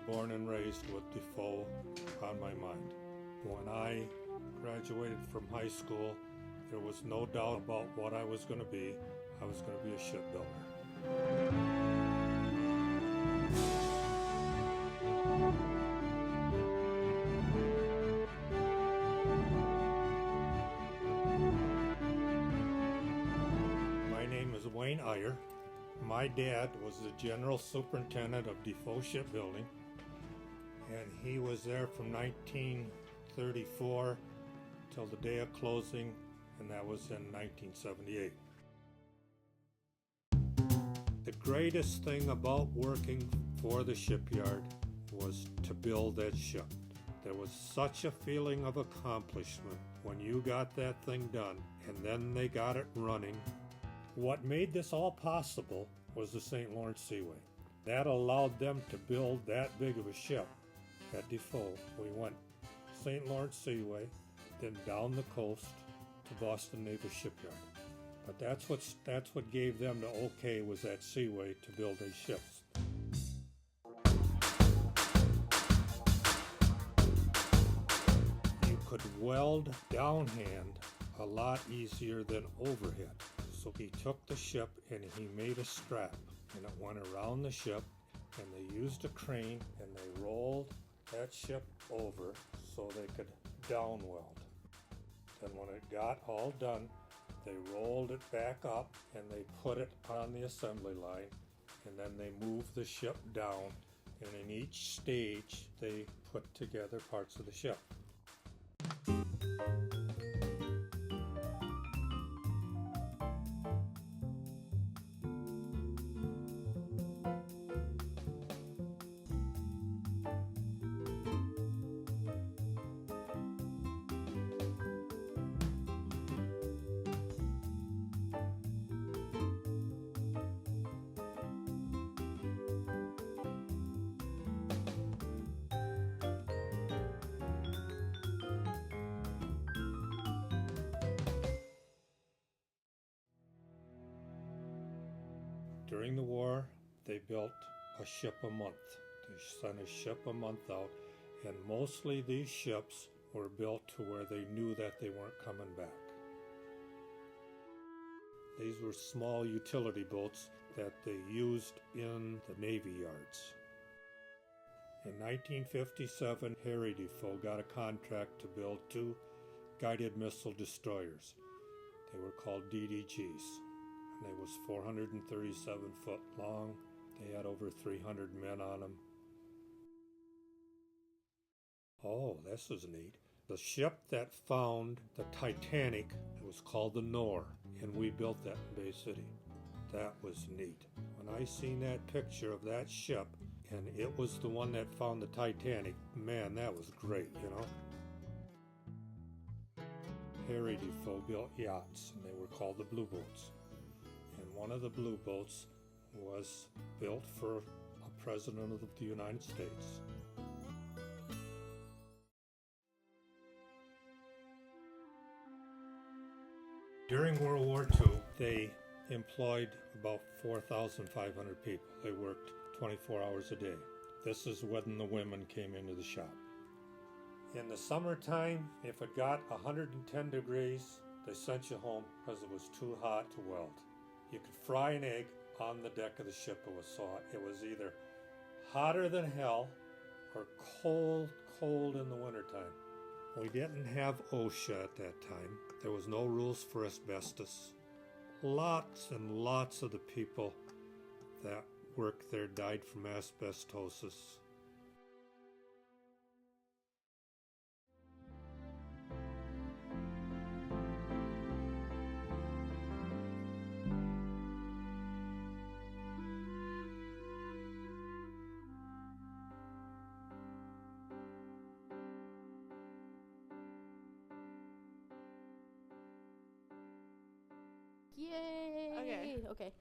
born and raised with Defoe on my mind. When I graduated from high school, there was no doubt about what I was going to be. I was going to be a shipbuilder. My name is Wayne Iyer. My dad was the general superintendent of Defoe Shipbuilding, and he was there from 1934 till the day of closing, and that was in 1978. The greatest thing about working for the shipyard was to build that ship. There was such a feeling of accomplishment when you got that thing done, and then they got it running. What made this all possible was the St. Lawrence Seaway. That allowed them to build that big of a ship at Defoe. We went St. Lawrence Seaway, then down the coast to Boston Naval Shipyard. But that's what gave them the okay, was that seaway to build these ships. You could weld downhand a lot easier than overhead. So he took the ship and he made a strap, and it went around the ship, and they used a crane and they rolled that ship over so they could down weld. Then when it got all done, they rolled it back up and they put it on the assembly line, and then they moved the ship down, and in each stage they put together parts of the ship. During the war, they built a ship a month. They sent a ship a month out, and mostly these ships were built to where they knew that they weren't coming back. These were small utility boats that they used in the Navy yards. In 1957, Harry Defoe got a contract to build 2 guided missile destroyers. They were called DDGs. They was 437 foot long. They had over 300 men on them. Oh, this was neat. The ship that found the Titanic was called the Nore, and we built that in Bay City. That was neat. When I seen that picture of that ship, and it was the one that found the Titanic, man, that was great, you know. Harry Defoe built yachts, and they were called the Blue Boats. And one of the Blue Boats was built for a president of the United States. During World War II, they employed about 4,500 people. They worked 24 hours a day. This is when the women came into the shop. In the summertime, if it got 110 degrees, they sent you home because it was too hot to weld. You could fry an egg on the deck of the ship. It was so hot. It was either hotter than hell or cold in the wintertime. We didn't have OSHA at that time. There was no rules for asbestos. Lots and lots of the people that worked there died from asbestosis. Yay! Okay. Okay.